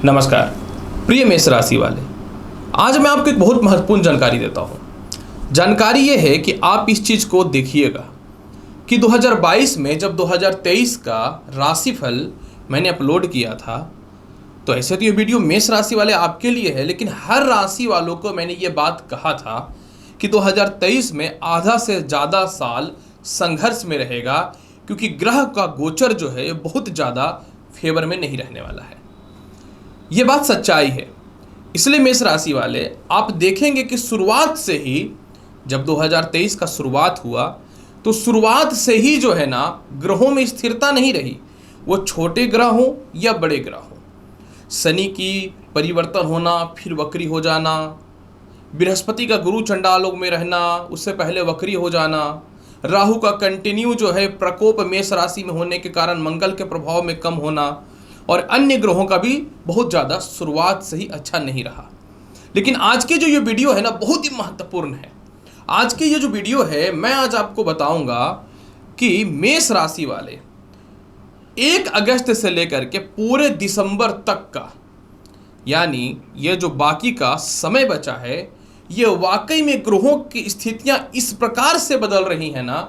नमस्कार प्रिय मेष राशि वाले। आज मैं आपको एक बहुत महत्वपूर्ण जानकारी देता हूँ। जानकारी ये है कि आप इस चीज़ को देखिएगा कि 2022 में जब 2023 का राशिफल मैंने अपलोड किया था, तो ऐसे तो ये वीडियो मेष राशि वाले आपके लिए है, लेकिन हर राशि वालों को मैंने ये बात कहा था कि 2023 में आधा से ज़्यादा साल संघर्ष में रहेगा, क्योंकि ग्रह का गोचर जो है बहुत ज़्यादा फेवर में नहीं रहने वाला है। ये बात सच्चाई है। इसलिए मेष राशि वाले आप देखेंगे कि शुरुआत से ही जब 2023 का शुरुआत हुआ, तो शुरुआत से ही जो है ना, ग्रहों में स्थिरता नहीं रही। वो छोटे ग्रह हों या बड़े ग्रह हों, शनि की परिवर्तन होना, फिर वक्री हो जाना, बृहस्पति का गुरु चंडालों में रहना, उससे पहले वक्री हो जाना, राहु का कंटिन्यू जो है प्रकोप मेष राशि में होने के कारण मंगल के प्रभाव में कम होना, और अन्य ग्रहों का भी बहुत ज़्यादा शुरुआत से ही अच्छा नहीं रहा। लेकिन आज के जो ये वीडियो है ना, बहुत ही महत्वपूर्ण है। आज के ये जो वीडियो है, मैं आज आपको बताऊंगा कि मेष राशि वाले 1 अगस्त से लेकर के पूरे दिसंबर तक का, यानी ये जो बाकी का समय बचा है, ये वाकई में ग्रहों की स्थितियां इस प्रकार से बदल रही है ना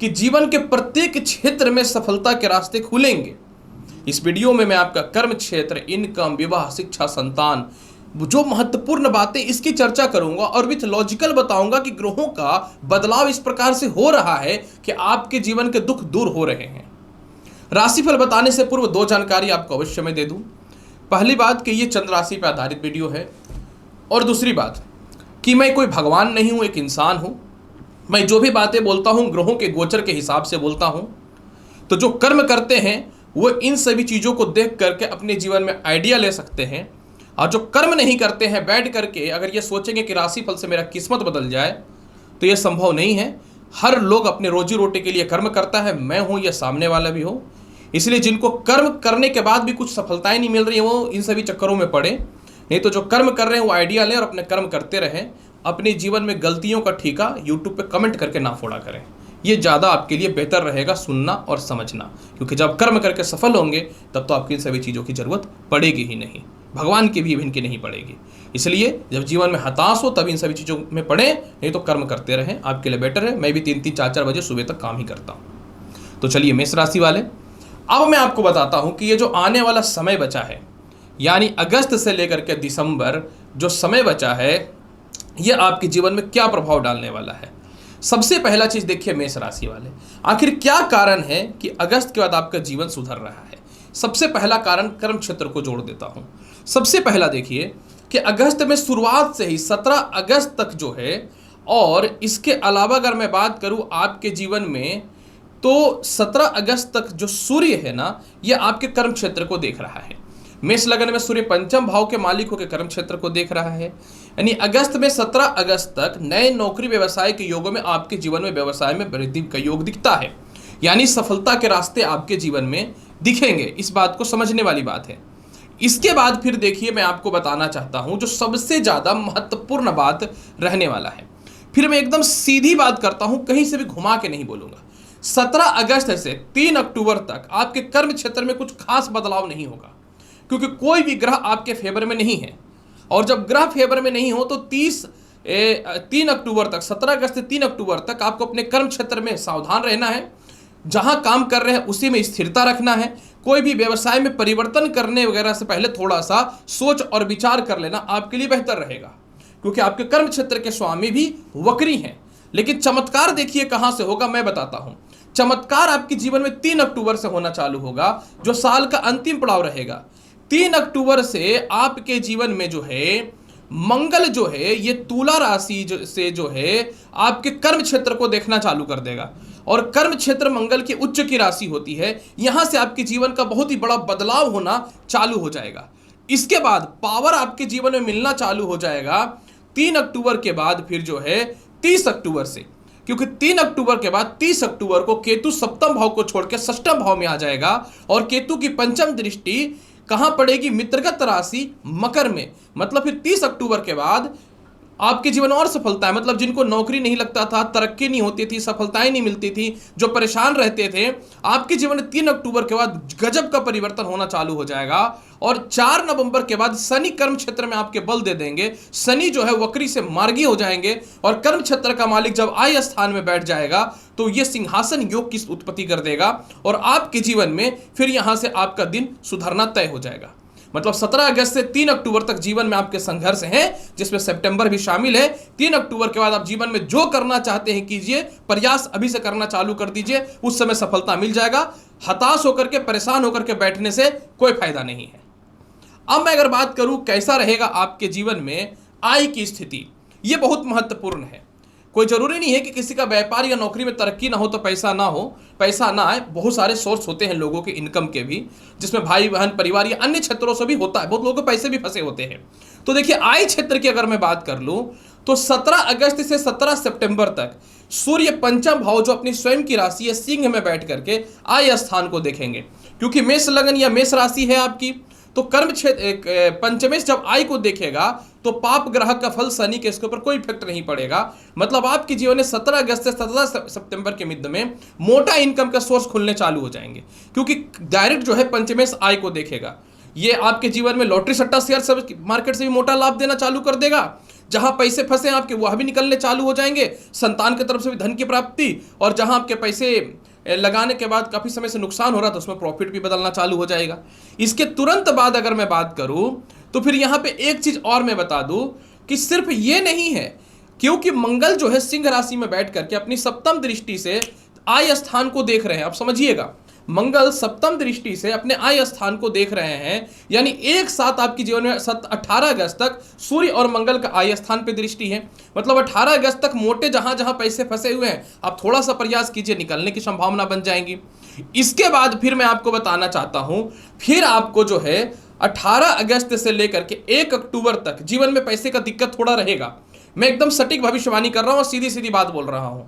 कि जीवन के प्रत्येक क्षेत्र में सफलता के रास्ते खुलेंगे। इस वीडियो में मैं आपका कर्म क्षेत्र, इनकम, विवाह, शिक्षा, संतान, जो महत्वपूर्ण बातें इसकी चर्चा करूंगा और विथ लॉजिकल बताऊंगा कि ग्रहों का बदलाव इस प्रकार से हो रहा है कि आपके जीवन के दुख दूर हो रहे हैं। राशिफल बताने से पूर्व 2 जानकारी आपको अवश्य मैं दे दूं। पहली बात कि ये चंद्र राशि पर आधारित वीडियो है, और दूसरी बात कि मैं कोई भगवान नहीं हूं, एक इंसान हूं। मैं जो भी बातें बोलता हूं ग्रहों के गोचर के हिसाब से बोलता हूं। तो जो कर्म करते हैं वो इन सभी चीज़ों को देख करके अपने जीवन में आइडिया ले सकते हैं, और जो कर्म नहीं करते हैं बैठ करके अगर ये सोचेंगे कि राशिफल से मेरा किस्मत बदल जाए, तो ये संभव नहीं है। हर लोग अपने रोजी रोटी के लिए कर्म करता है, मैं हूँ या सामने वाला भी हो। इसलिए जिनको कर्म करने के बाद भी कुछ सफलताएं नहीं मिल रही है, वो इन सभी चक्करों में पड़े। नहीं तो जो कर्म कर रहे हैं वो आइडिया लें और अपने कर्म करते रहें। अपने जीवन में गलतियों का ठीका यूट्यूब पे कमेंट करके ना फोड़ा करें। ये ज़्यादा आपके लिए बेहतर रहेगा सुनना और समझना, क्योंकि जब कर्म करके सफल होंगे तब तो आपकी इन सभी चीज़ों की ज़रूरत पड़ेगी ही नहीं, भगवान की भी इनकी नहीं पड़ेगी। इसलिए जब जीवन में हताश हो तभी इन सभी चीज़ों में पड़े, नहीं तो कर्म करते रहें, आपके लिए बेटर है। मैं भी 3-3, 4-4 बजे सुबह तक काम ही करता हूँ। तो चलिए मेष राशि वाले, अब मैं आपको बताता हूँ कि ये जो आने वाला समय बचा है, यानी अगस्त से लेकर के दिसंबर जो समय बचा है, ये आपके जीवन में क्या प्रभाव डालने वाला है। सबसे पहला चीज देखिए मेष राशि वाले, आखिर क्या कारण है कि अगस्त के बाद आपका जीवन सुधर रहा है। सबसे पहला कारण कर्म क्षेत्र को जोड़ देता हूं। सबसे पहला देखिए कि अगस्त में शुरुआत से ही 17 अगस्त तक जो है, और इसके अलावा अगर मैं बात करूं आपके जीवन में, तो 17 अगस्त तक जो सूर्य है ना, यह आपके कर्म क्षेत्र को देख रहा है। मेष लगन में सूर्य पंचम भाव के मालिक होकर कर्म क्षेत्र को देख रहा है। यानी अगस्त में 17 अगस्त तक नए नौकरी व्यवसाय के योगों में आपके जीवन में व्यवसाय में वृद्धि का योग दिखता है, यानी सफलता के रास्ते आपके जीवन में दिखेंगे। इस बात को समझने वाली बात है। इसके बाद फिर देखिए मैं आपको बताना चाहता हूं जो सबसे ज्यादा महत्वपूर्ण बात रहने वाला है। फिर मैं एकदम सीधी बात करता हूं, कहीं से भी घुमा के नहीं बोलूंगा। 17 अगस्त से 3 अक्टूबर तक आपके कर्म क्षेत्र में कुछ खास बदलाव नहीं होगा, क्योंकि कोई भी ग्रह आपके फेवर में नहीं है। और जब ग्रह फेवर में नहीं हो तो 3 अक्टूबर तक, 17 अगस्त से 3 अक्टूबर तक आपको अपने कर्म क्षेत्र में सावधान रहना है। जहां काम कर रहे हैं उसी में स्थिरता रखना है। कोई भी व्यवसाय में परिवर्तन करने वगैरह से पहले थोड़ा सा सोच और विचार कर लेना आपके लिए बेहतर रहेगा, क्योंकि आपके कर्म क्षेत्र के स्वामी भी वक्री हैं। लेकिन चमत्कार देखिए कहां से होगा, मैं बताता हूं। चमत्कार आपके जीवन में 3 अक्टूबर से होना चालू होगा, जो साल का अंतिम पड़ाव रहेगा। 3 अक्टूबर से आपके जीवन में जो है मंगल जो है ये तुला राशि से जो है आपके कर्म क्षेत्र को देखना चालू कर देगा, और कर्म क्षेत्र मंगल की उच्च की राशि होती है। यहां से आपके जीवन का बहुत ही बड़ा बदलाव होना चालू हो जाएगा। इसके बाद पावर आपके जीवन में मिलना चालू हो जाएगा 3 अक्टूबर के बाद, फिर जो है 30 अक्टूबर से, क्योंकि 3 अक्टूबर के बाद 30 अक्टूबर को केतु सप्तम भाव को छोड़ के षष्ठम भाव में आ जाएगा, और केतु की पंचम दृष्टि कहां पड़ेगी, मित्रगत राशि मकर में। मतलब फिर 30 अक्टूबर के बाद आपके जीवन में और सफलता है, मतलब जिनको नौकरी नहीं लगता था, तरक्की नहीं होती थी, सफलताएं नहीं मिलती थी, जो परेशान रहते थे, आपके जीवन में 3 अक्टूबर के बाद गजब का परिवर्तन होना चालू हो जाएगा। और 4 नवंबर के बाद शनि कर्म क्षेत्र में आपके बल दे देंगे। शनि जो है वक्री से मार्गी हो जाएंगे और कर्म क्षेत्र का मालिक जब आय स्थान में बैठ जाएगा तो यह सिंहासन योग की उत्पत्ति कर देगा और आपके जीवन में फिर यहां से आपका दिन सुधरना तय हो जाएगा। मतलब 17 अगस्त से 3 अक्टूबर तक जीवन में आपके संघर्ष हैं, जिसमें सितंबर भी शामिल है। 3 अक्टूबर के बाद आप जीवन में जो करना चाहते हैं कीजिए, प्रयास अभी से करना चालू कर दीजिए, उस समय सफलता मिल जाएगा। हताश होकर के, परेशान होकर के बैठने से कोई फायदा नहीं है। अब मैं अगर बात करूं कैसा रहेगा आपके जीवन में आय की स्थिति, यह बहुत महत्वपूर्ण है। कोई जरूरी नहीं है कि किसी का व्यापार या नौकरी में तरक्की ना हो तो पैसा ना हो, पैसा ना आए। बहुत सारे सोर्स होते हैं लोगों के इनकम के भी, जिसमें भाई बहन, परिवार या अन्य क्षेत्रों से भी होता है। बहुत लोगों के पैसे भी फंसे होते हैं। तो देखिए, आय क्षेत्र की अगर मैं बात कर लूं तो 17 अगस्त से 17 सितंबर तक सूर्य पंचम भाव जो अपनी स्वयं की राशि है सिंह में बैठ करके आय स्थान को देखेंगे। क्योंकि मेष लगन या मेष राशि है आपकी, तो कर्म क्षेत्र पंचमेश जब आय को देखेगा तो पाप ग्रह का फल शनि के इसके ऊपर कोई इफेक्ट नहीं पड़ेगा। मतलब आपके जीवन में 17 अगस्त से 17 सितंबर के मध्य में मोटा इनकम का सोर्स खुलने चालू हो जाएंगे, क्योंकि डायरेक्ट जो है पंचमेश आय को देखेगा। ये आपके जीवन में लॉटरी सट्टा शेयर मार्केट से भी मोटा लाभ देना चालू कर देगा। जहां पैसे फंसे आपके वह भी निकलने चालू हो जाएंगे। संतान की तरफ से भी धन की प्राप्ति, और जहां आपके पैसे लगाने के बाद काफी समय से नुकसान हो रहा था उसमें प्रॉफिट भी बदलना चालू हो जाएगा। इसके तुरंत बाद अगर मैं बात करूं तो फिर यहां पे एक चीज और मैं बता दूं कि सिर्फ ये नहीं है, क्योंकि मंगल जो है सिंह राशि में बैठ करके अपनी सप्तम दृष्टि से आय स्थान को देख रहे हैं। आप समझिएगा, मंगल सप्तम दृष्टि से अपने आय स्थान को देख रहे हैं, यानी एक साथ आपके जीवन में 18 अगस्त तक सूर्य और मंगल का आय स्थान पे दृष्टि है। मतलब 18 अगस्त तक मोटे जहां जहां पैसे फंसे हुए हैं आप थोड़ा सा प्रयास कीजिए, निकलने की संभावना बन जाएंगी। इसके बाद फिर मैं आपको बताना चाहता हूं, फिर आपको जो है 18 अगस्त से लेकर के 1 अक्टूबर तक जीवन में पैसे का दिक्कत थोड़ा रहेगा। मैं एकदम सटीक भविष्यवाणी कर रहा हूं और सीधी सीधी बात बोल रहा हूं।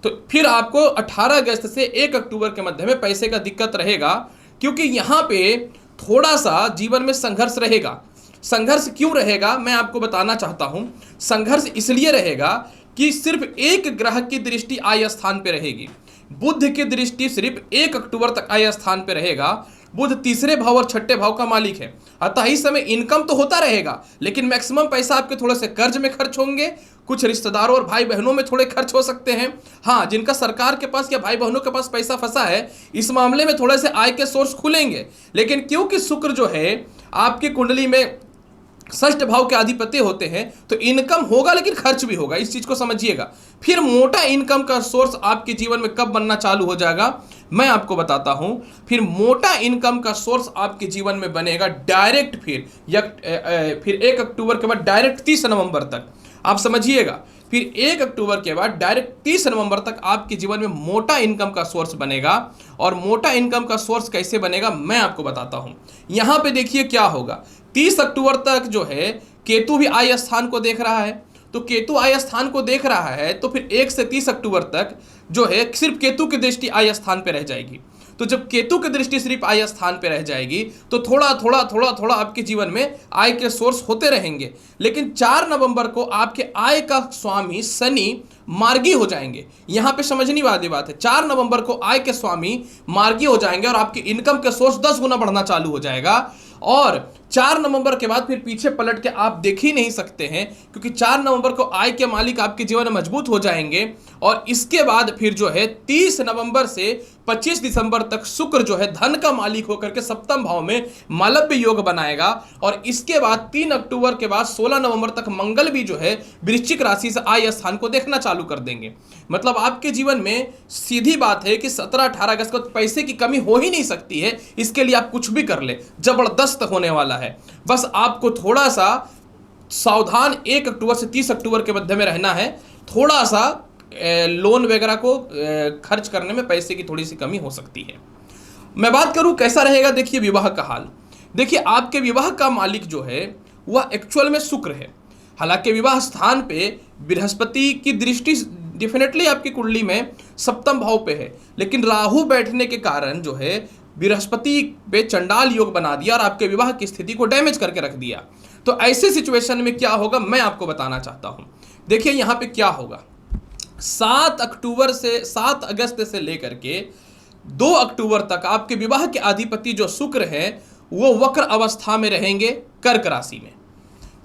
तो फिर आपको 18 अगस्त से 1 अक्टूबर के मध्य में पैसे का दिक्कत रहेगा, क्योंकि यहां पे थोड़ा सा जीवन में संघर्ष रहेगा। संघर्ष क्यों रहेगा मैं आपको बताना चाहता हूं। संघर्ष इसलिए रहेगा कि सिर्फ एक ग्रह की दृष्टि आय स्थान पे रहेगी। बुध की दृष्टि सिर्फ 1 अक्टूबर तक आय स्थान पे रहेगा। बुध तीसरे भाव और छठे भाव का मालिक है, अतः इस समय इनकम तो होता रहेगा, लेकिन मैक्सिमम पैसा आपके थोड़े से कर्ज में खर्च होंगे, कुछ रिश्तेदारों और भाई बहनों में थोड़े खर्च हो सकते हैं। हाँ, जिनका सरकार के पास या भाई बहनों के पास पैसा फंसा है, इस मामले में थोड़े से आय के सोर्स खुलेंगे। लेकिन क्योंकि शुक्र जो है आपकी कुंडली में षष्ठ भाव के अधिपति होते हैं, तो इनकम होगा लेकिन खर्च भी होगा, इस चीज को समझिएगा। फिर मोटा इनकम का सोर्स आपके जीवन में कब बनना चालू हो जाएगा मैं आपको बताता हूं। फिर मोटा इनकम का सोर्स आपके जीवन में बनेगा डायरेक्ट फिर 1 अक्टूबर के बाद डायरेक्ट 30 नवंबर तक। आप समझिएगा, फिर 1 अक्टूबर के बाद डायरेक्ट 30 नवंबर तक आपके जीवन में मोटा इनकम का सोर्स बनेगा। और मोटा इनकम का सोर्स कैसे बनेगा मैं आपको बताता हूं। यहां पे देखिए क्या होगा। 30 अक्टूबर तक जो है केतु भी आय स्थान को देख रहा है, तो केतु आय स्थान को देख रहा है, तो फिर 1 से 30 अक्टूबर तक जो है सिर्फ केतु की दृष्टि आय स्थान पे रह जाएगी। तो जब केतु की दृष्टि सिर्फ आय स्थान पे रह जाएगी तो थोड़ा थोड़ा आपके जीवन में आय के सोर्स होते रहेंगे। लेकिन 4 नवंबर को आपके आय का स्वामी शनि मार्गी हो जाएंगे। यहां पे समझने वाली बात है, 4 नवंबर को आय के स्वामी मार्गी हो जाएंगे और आपके इनकम के सोर्स 10 गुना बढ़ना चालू हो जाएगा। और 4 नवंबर के बाद फिर पीछे पलट के आप देख ही नहीं सकते हैं, क्योंकि 4 नवंबर को आय के मालिक आपके जीवन में मजबूत हो जाएंगे। और इसके बाद फिर जो है 30 नवंबर से 25 दिसंबर तक शुक्र जो है धन का मालिक होकर के सप्तम भाव में मालव्य योग बनाएगा। और इसके बाद 3 अक्टूबर के बाद 16 नवंबर तक मंगल भी जो है वृश्चिक राशि से आय स्थान को देखना चालू कर देंगे। मतलब आपके जीवन में सीधी बात है कि 17-18 अगस्त को पैसे की कमी हो ही नहीं सकती है। इसके लिए आप कुछ भी कर ले, जबरदस्त होने वाला है। बस आपको थोड़ा सा सावधान 1 अक्टूबर से 30 अक्टूबर के मध्य में रहना है। थोड़ा सा लोन वगैरह को खर्च करने में पैसे की थोड़ी सी कमी हो सकती है। मैं बात करूं कैसा रहेगा, देखिए विवाह का हाल। देखिए आपके विवाह का मालिक जो है वह एक्चुअल में शुक्र है। हालांकि विवाह स्थान पे बृहस्पति की दृष्टि डेफिनेटली आपकी कुंडली में सप्तम भाव पे है, लेकिन राहु बैठने के कारण जो है बृहस्पति पे चंडाल योग बना दिया और आपके विवाह की स्थिति को डैमेज करके रख दिया। तो ऐसे सिचुएशन में क्या होगा मैं आपको बताना चाहता हूं। देखिए यहां पे क्या होगा, 7 अगस्त से लेकर के 2 अक्टूबर तक आपके विवाह के अधिपति जो शुक्र है वो वक्र अवस्था में रहेंगे कर्क राशि में।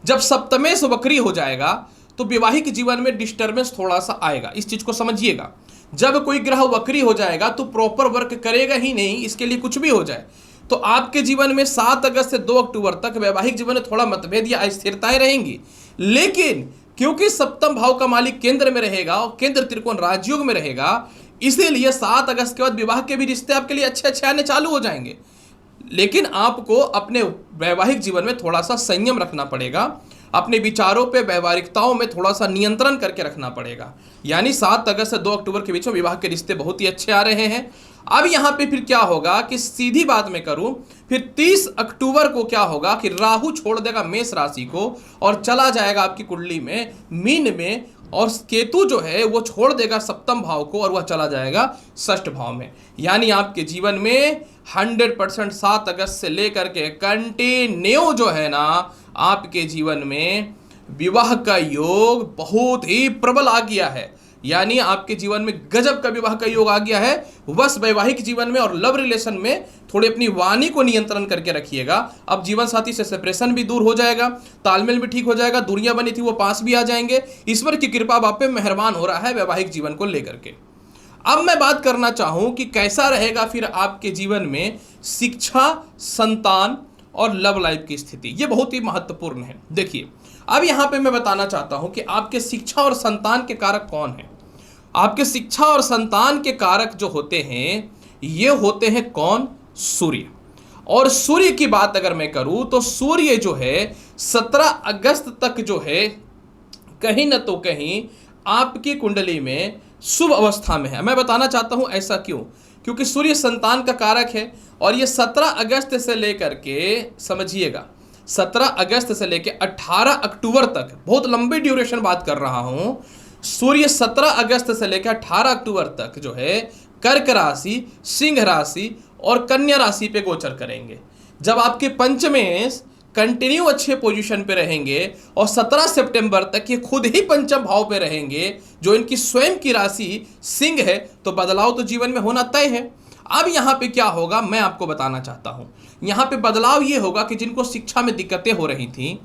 जब सप्तमेश वक्री हो जाएगा तो वैवाहिक जीवन में डिस्टर्बेंस थोड़ा सा आएगा, इस चीज को समझिएगा। जब कोई ग्रह वक्री हो जाएगा तो प्रॉपर वर्क करेगा ही नहीं, इसके लिए कुछ भी हो जाए। तो आपके जीवन में 7 अगस्त से 2 अक्टूबर तक वैवाहिक जीवन में थोड़ा मतभेद या अस्थिरताएं रहेंगी, लेकिन क्योंकि सप्तम भाव का मालिक केंद्र में रहेगा और केंद्र त्रिकोण राजयोग में रहेगा, इसीलिए 7 अगस्त के बाद विवाह के भी रिश्ते आपके लिए अच्छे अच्छे आने चालू हो जाएंगे। लेकिन आपको अपने वैवाहिक जीवन में थोड़ा सा संयम रखना पड़ेगा, अपने विचारों पे व्यवहारिकताओं में थोड़ा सा नियंत्रण करके रखना पड़ेगा। यानी 7 अगस्त से 2 अक्टूबर के बीच में विवाह के रिश्ते बहुत ही अच्छे आ रहे हैं। अब यहाँ पे फिर क्या होगा कि सीधी बात में करूं, फिर 30 अक्टूबर को क्या होगा कि राहु छोड़ देगा मेष राशि को और चला जाएगा आपकी कुंडली में मीन में, और केतु जो है वो छोड़ देगा सप्तम भाव को और वह चला जाएगा षष्ठ भाव में। यानी आपके जीवन में 100% 7 अगस्त से लेकर के कंटिन्यू जो है ना आपके जीवन में विवाह का योग बहुत ही प्रबल आ गया है। यानी आपके जीवन में गजब का विवाह का योग आ गया है। बस वैवाहिक जीवन में और लव रिलेशन में थोड़ी अपनी वाणी को नियंत्रण करके रखिएगा। अब जीवन साथी से सेपरेशन भी दूर हो जाएगा, तालमेल भी ठीक हो जाएगा, दूरियां बनी थी वो पास भी आ जाएंगे। ईश्वर की कृपा आप पे मेहरबान हो रहा है वैवाहिक जीवन को लेकर के। अब मैं बात करना चाहूं कि कैसा रहेगा फिर आपके जीवन में शिक्षा, संतान और लव लाइफ की स्थिति। ये बहुत ही महत्वपूर्ण है। देखिए अब यहां पे मैं बताना चाहता हूं कि आपके शिक्षा और संतान के कारक कौन है। आपके शिक्षा और संतान के कारक जो होते हैं ये होते हैं कौन? सूर्य। और सूर्य की बात अगर मैं करूं तो सूर्य जो है 17 अगस्त तक जो है कहीं ना तो कहीं आपकी कुंडली में शुभ अवस्था में है। मैं बताना चाहता हूं ऐसा क्यों, क्योंकि सूर्य संतान का कारक है और ये 17 अगस्त से लेकर के समझिएगा 17 अगस्त से लेकर 18 अक्टूबर तक, बहुत लंबी ड्यूरेशन बात कर रहा हूं। सूर्य 17 अगस्त से लेकर 18 अक्टूबर तक जो है कर्क राशि, सिंह राशि और कन्या राशि पे गोचर करेंगे। जब आपके पंचमेश कंटिन्यू अच्छे पोजीशन पे रहेंगे और 17 सितंबर तक ये खुद ही पंचम भाव पे रहेंगे जो इनकी स्वयं की राशि सिंह है, तो बदलाव तो जीवन में होना तय है। अब यहाँ पे क्या होगा मैं आपको बताना चाहता हूँ। यहाँ पे बदलाव ये होगा कि जिनको शिक्षा में दिक्कतें हो रही थी,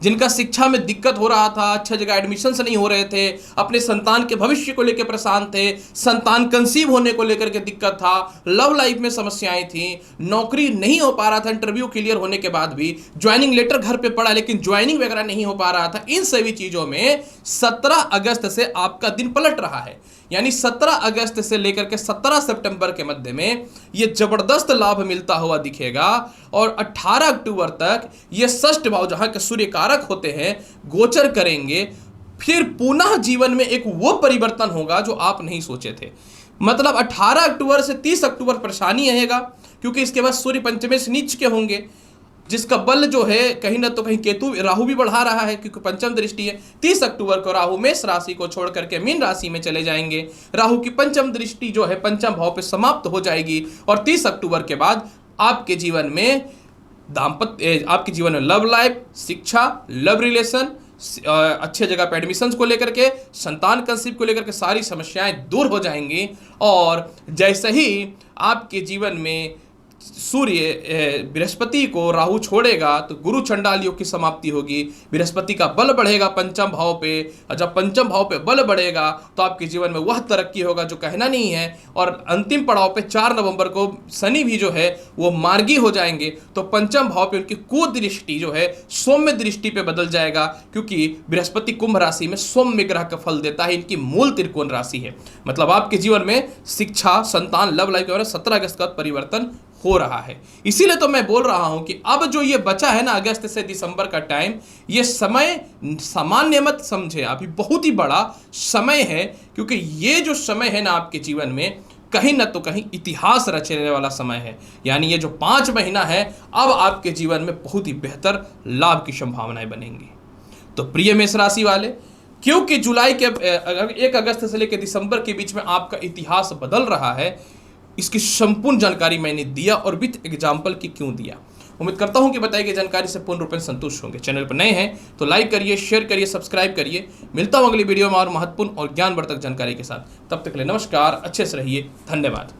जिनका शिक्षा में दिक्कत हो रहा था, अच्छे जगह एडमिशन नहीं हो रहे थे, अपने संतान के भविष्य को लेकर परेशान थे, संतान कंसीव होने को लेकर के दिक्कत था, लव लाइफ में समस्याएं थी, नौकरी नहीं हो पा रहा था, इंटरव्यू क्लियर होने के बाद भी ज्वाइनिंग लेटर घर पे पड़ा लेकिन ज्वाइनिंग वगैरह नहीं हो पा रहा था, इन सभी चीजों में 17 अगस्त से आपका दिन पलट रहा है। यानी 17 अगस्त से लेकर के 17 सितंबर के मध्य में ये जबरदस्त लाभ मिलता हुआ दिखेगा और 18 अक्टूबर तक ये षष्ठ भाव जहां के सूर्य कारक होते हैं गोचर करेंगे। फिर पुनः जीवन में एक वो परिवर्तन होगा जो आप नहीं सोचे थे। मतलब 18 अक्टूबर से 30 अक्टूबर परेशानी रहेगा क्योंकि इसके बाद सूर्य पंचमेश नीच के होंगे, जिसका बल जो है कहीं ना तो कहीं केतु राहु भी बढ़ा रहा है क्योंकि पंचम दृष्टि है। 30 अक्टूबर को राहु मेष राशि को छोड़ करके मीन राशि में चले जाएंगे। राहु की पंचम दृष्टि जो है पंचम भाव पे समाप्त हो जाएगी और 30 अक्टूबर के बाद आपके जीवन में दाम्पत्य, आपके जीवन में लव लाइफ, शिक्षा, लव रिलेशन, अच्छे जगह पे एडमिशंस को लेकर के, संतान कंसीव को लेकर के सारी समस्याएं दूर हो जाएंगी। और जैसे ही आपके जीवन में सूर्य बृहस्पति को राहु छोड़ेगा तो गुरु चंडाल योग की समाप्ति होगी, बृहस्पति का बल बढ़ेगा पंचम भाव पे, और जब पंचम भाव पे बल बढ़ेगा तो आपके जीवन में वह तरक्की होगा जो कहना नहीं है। और अंतिम पड़ाव पे 4 नवंबर को शनि भी जो है वो मार्गी हो जाएंगे, तो पंचम भाव पे उनकी कुदृष्टि जो है सौम्य दृष्टि पे बदल जाएगा क्योंकि बृहस्पति कुंभ राशि में सौम्य ग्रह का फल देता है, इनकी मूल त्रिकोण राशि है। मतलब आपके जीवन में शिक्षा, संतान, लव लाइफ के 17 अगस्त का परिवर्तन हो रहा है। इसीलिए तो मैं बोल रहा हूं कि अब जो ये बचा है ना अगस्त से दिसंबर का टाइम, ये समय सामान्य मत समझे, अभी बहुत ही बड़ा समय है क्योंकि ये जो समय है ना आपके जीवन में कहीं ना तो कहीं इतिहास रचने वाला समय है। यानी ये जो 5 महीना है अब आपके जीवन में बहुत ही बेहतर लाभ की संभावनाएं बनेंगी। तो प्रिय मेष राशि वाले, क्योंकि जुलाई के 1 अगस्त से लेकर दिसंबर के बीच में आपका इतिहास बदल रहा है, इसकी संपूर्ण जानकारी मैंने दिया और विथ एग्जाम्पल की क्यों दिया। उम्मीद करता हूं कि बताई गई जानकारी से पूर्ण रूप से संतुष्ट होंगे। चैनल पर नए हैं तो लाइक करिए, शेयर करिए, सब्सक्राइब करिए। मिलता हूं अगली वीडियो में और महत्वपूर्ण और ज्ञानवर्धक जानकारी के साथ। तब तक के लिए नमस्कार, अच्छे से रहिए, धन्यवाद।